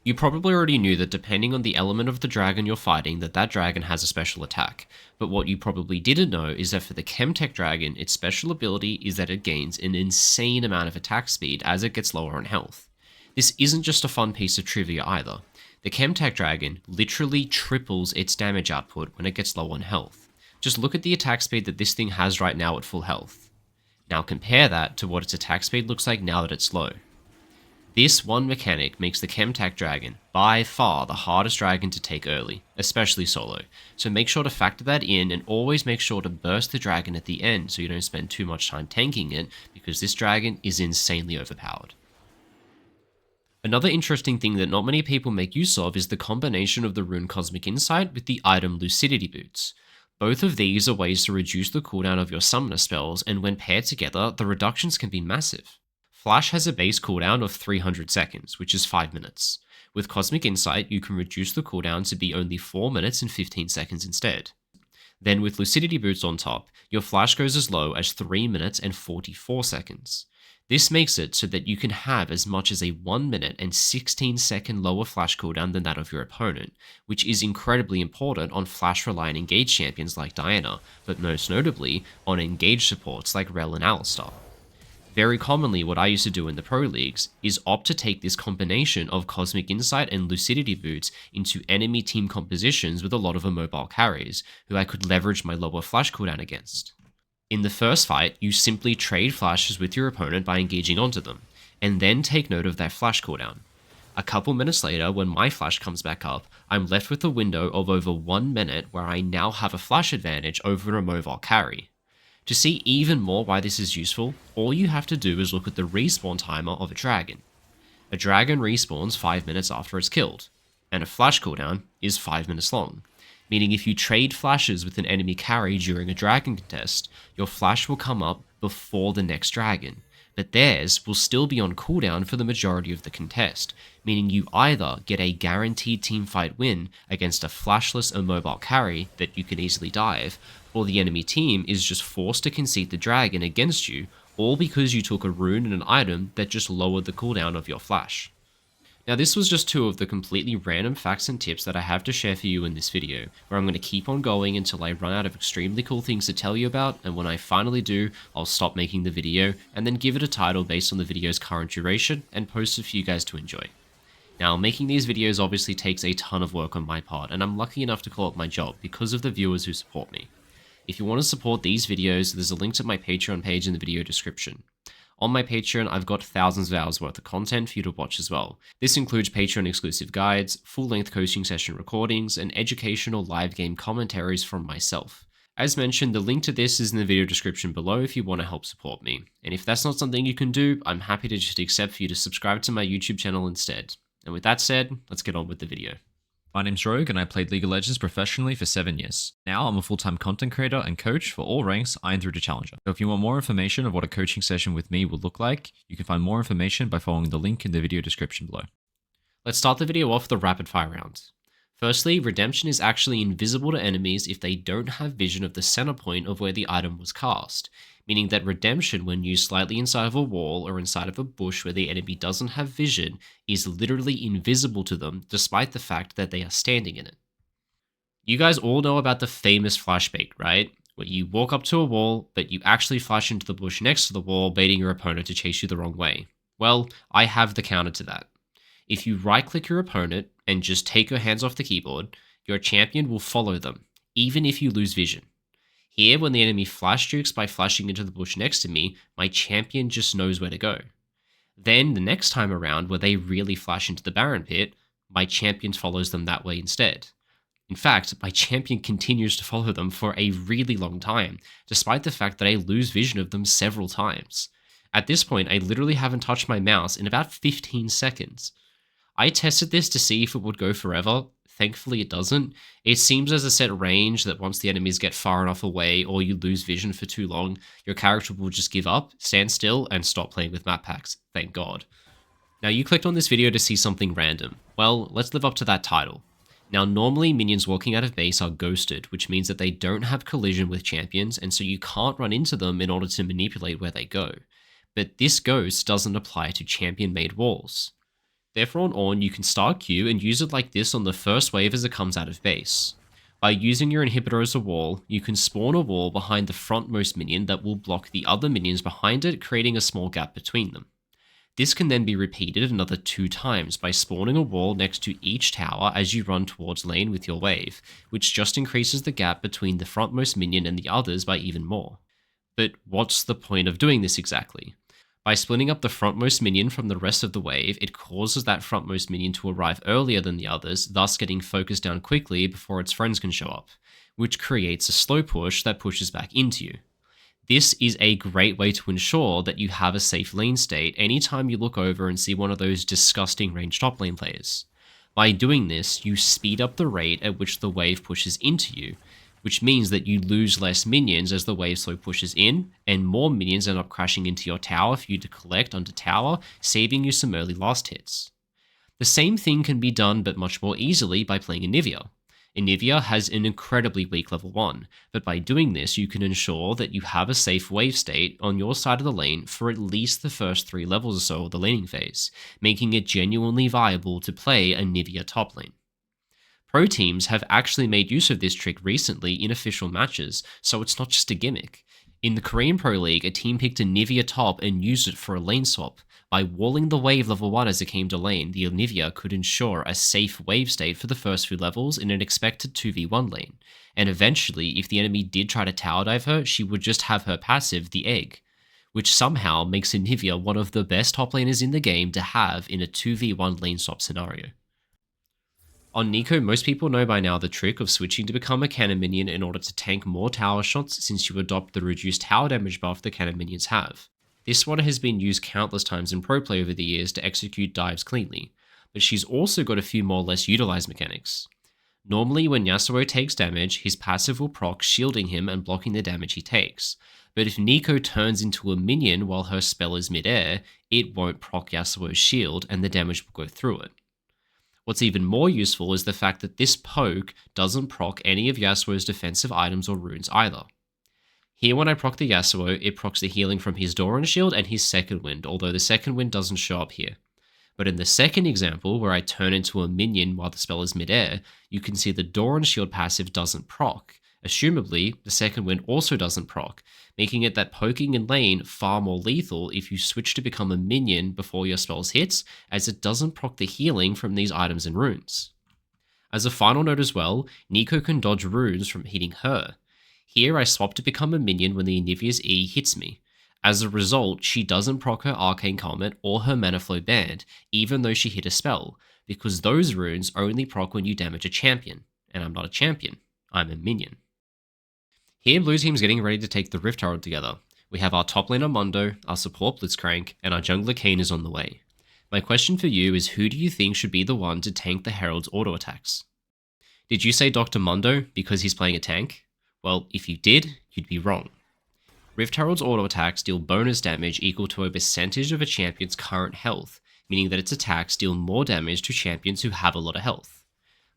You probably already knew that depending on the element of the dragon you're fighting, that dragon has a special attack. But what you probably didn't know is that for the Chemtech dragon, its special ability is that it gains an insane amount of attack speed as it gets lower on health. This isn't just a fun piece of trivia either. The Chemtech dragon literally triples its damage output when it gets low on health. Just look at the attack speed that this thing has right now at full health. Now compare that to what its attack speed looks like now that it's low. This one mechanic makes the Chemtech dragon by far the hardest dragon to take early, especially solo, so make sure to factor that in and always make sure to burst the dragon at the end so you don't spend too much time tanking it, because this dragon is insanely overpowered. Another interesting thing that not many people make use of is the combination of the rune Cosmic Insight with the item Lucidity Boots. Both of these are ways to reduce the cooldown of your summoner spells, and when paired together, the reductions can be massive. Flash has a base cooldown of 300 seconds, which is 5 minutes. With Cosmic Insight, you can reduce the cooldown to be only 4 minutes and 15 seconds instead. Then with Lucidity Boots on top, your flash goes as low as 3 minutes and 44 seconds. This makes it so that you can have as much as a 1 minute and 16 second lower flash cooldown than that of your opponent, which is incredibly important on flash-reliant engaged champions like Diana, but most notably on engaged supports like Rel and Alistar. Very commonly, what I used to do in the pro leagues is opt to take this combination of Cosmic Insight and Lucidity Boots into enemy team compositions with a lot of immobile carries, who I could leverage my lower flash cooldown against. In the first fight, you simply trade flashes with your opponent by engaging onto them, and then take note of their flash cooldown. A couple minutes later, when my flash comes back up, I'm left with a window of over 1 minute where I now have a flash advantage over a immobile carry. To see even more why this is useful, all you have to do is look at the respawn timer of a dragon. A dragon respawns 5 minutes after it's killed, and a flash cooldown is 5 minutes long, meaning if you trade flashes with an enemy carry during a dragon contest, your flash will come up before the next dragon, but theirs will still be on cooldown for the majority of the contest, meaning you either get a guaranteed teamfight win against a flashless immobile carry that you can easily dive, or the enemy team is just forced to concede the dragon against you, all because you took a rune and an item that just lowered the cooldown of your flash. Now this was just 2 of the completely random facts and tips that I have to share for you in this video, where I'm going to keep on going until I run out of extremely cool things to tell you about, and when I finally do, I'll stop making the video, and then give it a title based on the video's current duration, and post it for you guys to enjoy. Now, making these videos obviously takes a ton of work on my part, and I'm lucky enough to call it my job because of the viewers who support me. If you want to support these videos, there's a link to my Patreon page in the video description. On my Patreon, I've got thousands of hours worth of content for you to watch as well. This includes Patreon exclusive guides, full-length coaching session recordings, and educational live game commentaries from myself. As mentioned, the link to this is in the video description below if you want to help support me. And if that's not something you can do, I'm happy to just accept for you to subscribe to my YouTube channel instead. And with that said, let's get on with the video. My name's Rogue and I played League of Legends professionally for 7 years. Now I'm a full-time content creator and coach for all ranks Iron through to Challenger. So if you want more information of what a coaching session with me will look like, you can find more information by following the link in the video description below. Let's start the video off with the rapid fire round. Firstly, Redemption is actually invisible to enemies if they don't have vision of the center point of where the item was cast, meaning that Redemption, when used slightly inside of a wall or inside of a bush where the enemy doesn't have vision, is literally invisible to them despite the fact that they are standing in it. You guys all know about the famous flash bait, right? Where you walk up to a wall, but you actually flash into the bush next to the wall, baiting your opponent to chase you the wrong way. Well, I have the counter to that. If you right-click your opponent and just take your hands off the keyboard, your champion will follow them, even if you lose vision. Here, when the enemy flash jukes by flashing into the bush next to me, my champion just knows where to go. Then, the next time around, where they really flash into the Baron Pit, my champion follows them that way instead. In fact, my champion continues to follow them for a really long time, despite the fact that I lose vision of them several times. At this point, I literally haven't touched my mouse in about 15 seconds. I tested this to see if it would go forever. Thankfully, it doesn't. It seems there's a set range that once the enemies get far enough away or you lose vision for too long, your character will just give up, stand still, and stop playing with map packs. Thank God. Now, you clicked on this video to see something random. Well, let's live up to that title. Now, normally minions walking out of base are ghosted, which means that they don't have collision with champions, and so you can't run into them in order to manipulate where they go. But this ghost doesn't apply to champion-made walls. Therefore on Ornn, you can start Q and use it like this on the first wave as it comes out of base. By using your inhibitor as a wall, you can spawn a wall behind the frontmost minion that will block the other minions behind it, creating a small gap between them. This can then be repeated another 2 times by spawning a wall next to each tower as you run towards lane with your wave, which just increases the gap between the frontmost minion and the others by even more. But what's the point of doing this exactly? By splitting up the frontmost minion from the rest of the wave, it causes that frontmost minion to arrive earlier than the others, thus getting focused down quickly before its friends can show up, which creates a slow push that pushes back into you. This is a great way to ensure that you have a safe lane state anytime you look over and see one of those disgusting ranged top lane players. By doing this, you speed up the rate at which the wave pushes into you, which means that you lose less minions as the wave slow pushes in, and more minions end up crashing into your tower for you to collect under tower, saving you some early last hits. The same thing can be done but much more easily by playing Anivia. Anivia has an incredibly weak level 1, but by doing this you can ensure that you have a safe wave state on your side of the lane for at least the first 3 levels or so of the laning phase, making it genuinely viable to play Anivia top lane. Pro teams have actually made use of this trick recently in official matches, so it's not just a gimmick. In the Korean Pro League, a team picked Anivia top and used it for a lane swap. By walling the wave level 1 as it came to lane, the Anivia could ensure a safe wave state for the first few levels in an expected 2v1 lane, and eventually, if the enemy did try to tower dive her, she would just have her passive, the egg, which somehow makes Anivia one of the best top laners in the game to have in a 2v1 lane swap scenario. On Neeko, most people know by now the trick of switching to become a cannon minion in order to tank more tower shots since you adopt the reduced tower damage buff the cannon minions have. This one has been used countless times in pro play over the years to execute dives cleanly, but she's also got a few more less utilized mechanics. Normally when Yasuo takes damage, his passive will proc shielding him and blocking the damage he takes, but if Neeko turns into a minion while her spell is mid-air, it won't proc Yasuo's shield and the damage will go through it. What's even more useful is the fact that this poke doesn't proc any of Yasuo's defensive items or runes either. Here when I proc the Yasuo, it procs the healing from his Doran shield and his second wind, although the second wind doesn't show up here. But in the second example, where I turn into a minion while the spell is mid-air, you can see the Doran shield passive doesn't proc. Assumably, the second wind also doesn't proc, making it that poking in lane far more lethal if you switch to become a minion before your spells hits, as it doesn't proc the healing from these items and runes. As a final note as well, Neeko can dodge runes from hitting her. Here I swap to become a minion when the Anivia's E hits me. As a result, she doesn't proc her Arcane Comet or her Mana Flow Band, even though she hit a spell, because those runes only proc when you damage a champion, and I'm not a champion, I'm a minion. Here, blue team's getting ready to take the Rift Herald together. We have our top laner Mondo, our support Blitzcrank, and our jungler Kayn is on the way. My question for you is, who do you think should be the one to tank the Herald's auto attacks? Did you say Dr. Mondo because he's playing a tank? Well, if you did, you'd be wrong. Rift Herald's auto attacks deal bonus damage equal to a percentage of a champion's current health, meaning that its attacks deal more damage to champions who have a lot of health.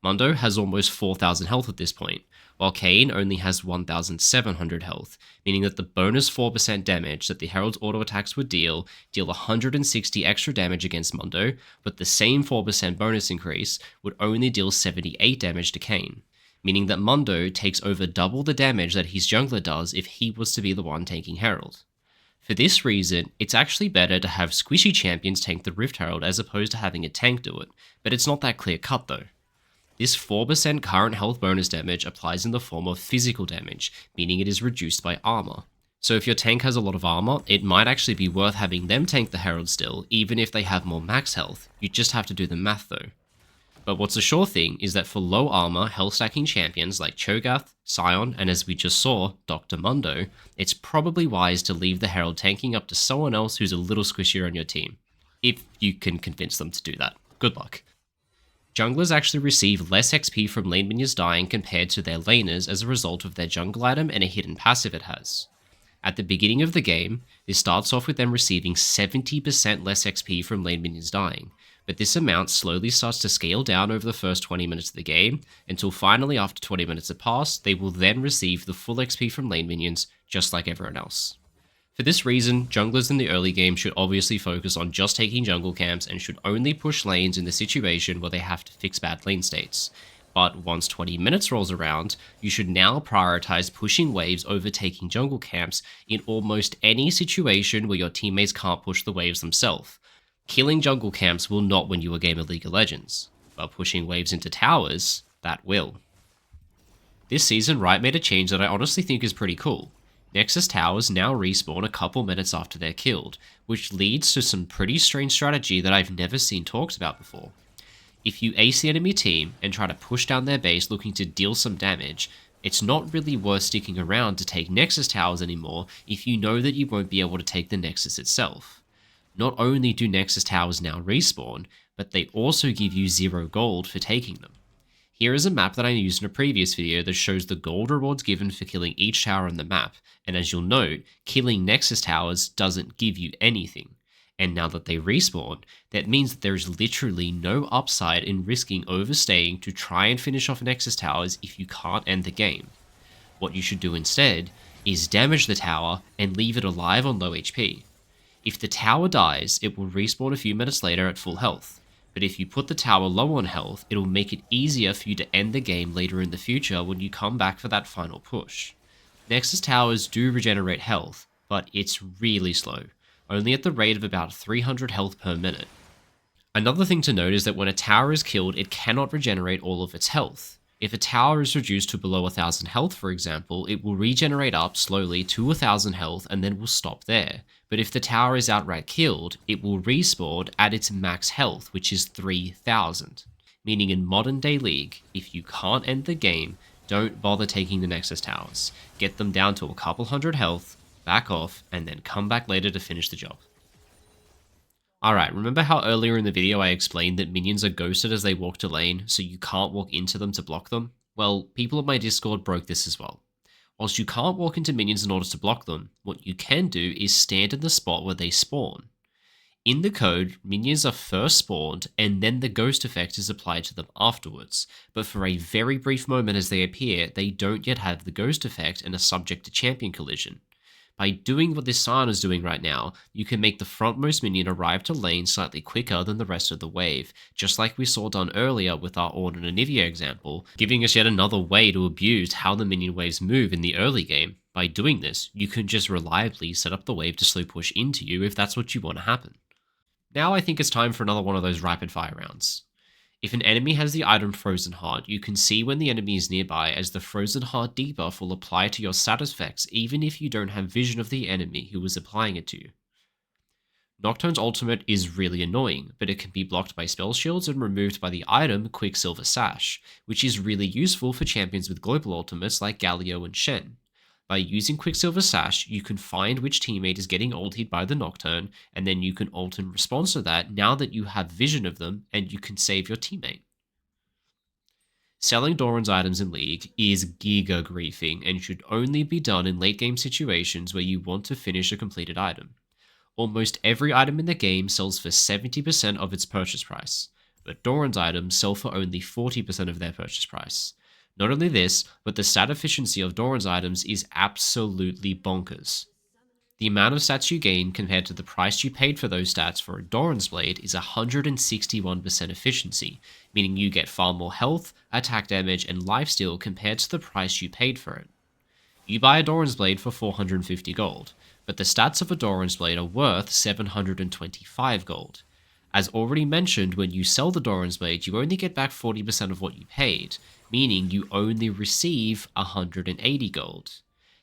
Mondo has almost 4,000 health at this point, while Kayn only has 1,700 health, meaning that the bonus 4% damage that the Herald's auto attacks would deal 160 extra damage against Mondo, but the same 4% bonus increase would only deal 78 damage to Kayn, meaning that Mondo takes over double the damage that his jungler does if he was to be the one tanking Herald. For this reason, it's actually better to have squishy champions tank the Rift Herald as opposed to having a tank do it, but it's not that clear cut though. This 4% current health bonus damage applies in the form of physical damage, meaning it is reduced by armor. So if your tank has a lot of armor, it might actually be worth having them tank the Herald still, even if they have more max health. You just have to do the math though. But what's a sure thing is that for low armor, health stacking champions like Cho'Gath, Sion, and as we just saw, Dr. Mundo, it's probably wise to leave the Herald tanking up to someone else who's a little squishier on your team. If you can convince them to do that. Good luck. Junglers actually receive less XP from lane minions dying compared to their laners as a result of their jungle item and a hidden passive it has. At the beginning of the game, this starts off with them receiving 70% less XP from lane minions dying, but this amount slowly starts to scale down over the first 20 minutes of the game, until finally after 20 minutes have passed, they will then receive the full XP from lane minions, just like everyone else. For this reason, junglers in the early game should obviously focus on just taking jungle camps and should only push lanes in the situation where they have to fix bad lane states. But once 20 minutes rolls around, you should now prioritize pushing waves over taking jungle camps in almost any situation where your teammates can't push the waves themselves. Killing jungle camps will not win you a game of League of Legends, but pushing waves into towers, that will. This season, Riot made a change that I honestly think is pretty cool. Nexus towers now respawn a couple minutes after they're killed, which leads to some pretty strange strategy that I've never seen talked about before. If you ace the enemy team and try to push down their base looking to deal some damage, it's not really worth sticking around to take Nexus towers anymore if you know that you won't be able to take the Nexus itself. Not only do Nexus towers now respawn, but they also give you 0 gold for taking them. Here is a map that I used in a previous video that shows the gold rewards given for killing each tower on the map, and as you'll note, killing Nexus towers doesn't give you anything. And now that they respawn, that means that there is literally no upside in risking overstaying to try and finish off Nexus towers if you can't end the game. What you should do instead is damage the tower and leave it alive on low HP. If the tower dies, it will respawn a few minutes later at full health, but if you put the tower low on health, it will make it easier for you to end the game later in the future when you come back for that final push. Nexus towers do regenerate health, but it's really slow, only at the rate of about 300 health per minute. Another thing to note is that when a tower is killed, it cannot regenerate all of its health. If a tower is reduced to below 1000 health, for example, it will regenerate up slowly to 1000 health and then will stop there. But if the tower is outright killed, it will respawn at its max health, which is 3000. Meaning in modern day League, if you can't end the game, don't bother taking the Nexus towers. Get them down to a couple hundred health, back off, and then come back later to finish the job. Alright, remember how earlier in the video I explained that minions are ghosted as they walk to lane, so you can't walk into them to block them? Well, people on my Discord broke this as well. Whilst you can't walk into minions in order to block them, what you can do is stand in the spot where they spawn. In the code, minions are first spawned, and then the ghost effect is applied to them afterwards, but for a very brief moment as they appear, they don't yet have the ghost effect and are subject to champion collision. By doing what this Scion is doing right now, you can make the frontmost minion arrive to lane slightly quicker than the rest of the wave, just like we saw done earlier with our Ornn and Anivia example, giving us yet another way to abuse how the minion waves move in the early game. By doing this, you can just reliably set up the wave to slow push into you if that's what you want to happen. Now I think it's time for another one of those rapid fire rounds. If an enemy has the item Frozen Heart, you can see when the enemy is nearby as the Frozen Heart debuff will apply to your status effects even if you don't have vision of the enemy who is applying it to you. Nocturne's ultimate is really annoying, but it can be blocked by spell shields and removed by the item Quicksilver Sash, which is really useful for champions with global ultimates like Galio and Shen. By using Quicksilver Sash, you can find which teammate is getting ultied by the Nocturne, and then you can ult in response to that now that you have vision of them and you can save your teammate. Selling Doran's items in League is giga griefing and should only be done in late game situations where you want to finish a completed item. Almost every item in the game sells for 70% of its purchase price, but Doran's items sell for only 40% of their purchase price. Not only this, but the stat efficiency of Doran's items is absolutely bonkers. The amount of stats you gain compared to the price you paid for those stats for a Doran's Blade is 161% efficiency, meaning you get far more health, attack damage, and lifesteal compared to the price you paid for it. You buy a Doran's Blade for 450 gold, but the stats of a Doran's Blade are worth 725 gold. As already mentioned, when you sell the Doran's Blade, you only get back 40% of what you paid, meaning you only receive 180 gold.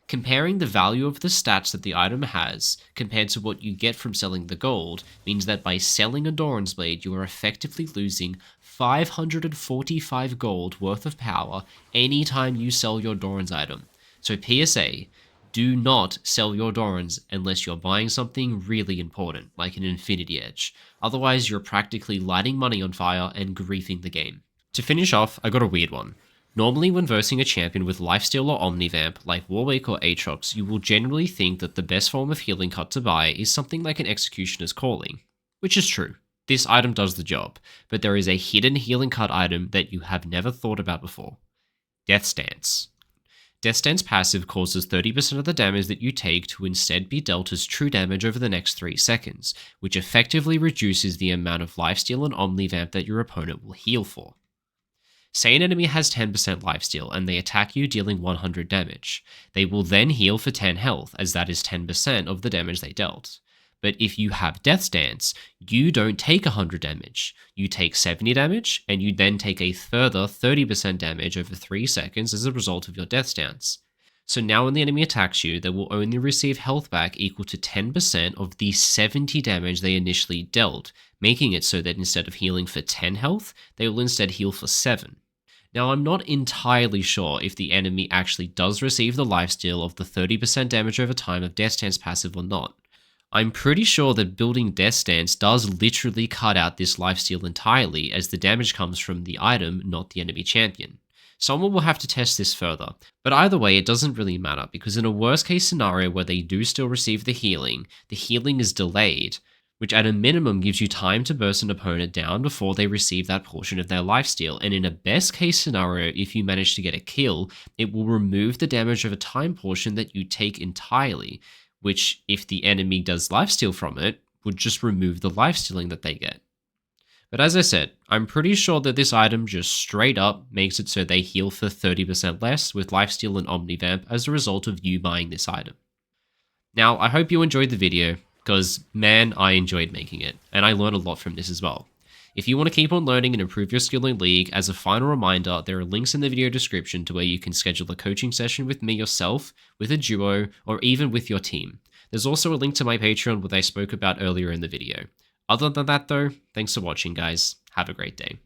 Comparing the value of the stats that the item has compared to what you get from selling the gold means that by selling a Doran's Blade, you are effectively losing 545 gold worth of power anytime you sell your Doran's item. So PSA, do not sell your Dorans unless you're buying something really important, like an Infinity Edge. Otherwise, you're practically lighting money on fire and griefing the game. To finish off, I got a weird one. Normally when versing a champion with lifesteal or omnivamp, like Warwick or Aatrox, you will generally think that the best form of healing cut to buy is something like an Executioner's Calling. Which is true. This item does the job, but there is a hidden healing cut item that you have never thought about before. Death Stance. Death Stance passive causes 30% of the damage that you take to instead be dealt as true damage over the next 3 seconds, which effectively reduces the amount of lifesteal and Omnivamp that your opponent will heal for. Say an enemy has 10% lifesteal and they attack you dealing 100 damage. They will then heal for 10 health, as that is 10% of the damage they dealt. But if you have Death Stance, you don't take 100 damage. You take 70 damage, and you then take a further 30% damage over 3 seconds as a result of your Death Stance. So now when the enemy attacks you, they will only receive health back equal to 10% of the 70 damage they initially dealt, making it so that instead of healing for 10 health, they will instead heal for 7. Now, I'm not entirely sure if the enemy actually does receive the lifesteal of the 30% damage over time of Death Stance passive or not. I'm pretty sure that building Death Stance does literally cut out this lifesteal entirely, as the damage comes from the item, not the enemy champion. Someone will have to test this further, but either way it doesn't really matter, because in a worst case scenario where they do still receive the healing is delayed, which at a minimum gives you time to burst an opponent down before they receive that portion of their lifesteal, and in a best case scenario, if you manage to get a kill, it will remove the damage over time portion that you take entirely, which, if the enemy does lifesteal from it, would just remove the lifestealing that they get. But as I said, I'm pretty sure that this item just straight up makes it so they heal for 30% less with lifesteal and Omnivamp as a result of you buying this item. Now, I hope you enjoyed the video, because man, I enjoyed making it, and I learned a lot from this as well. If you want to keep on learning and improve your skill in League, as a final reminder, there are links in the video description to where you can schedule a coaching session with me yourself, with a duo, or even with your team. There's also a link to my Patreon, which I spoke about earlier in the video. Other than that though, thanks for watching guys, have a great day.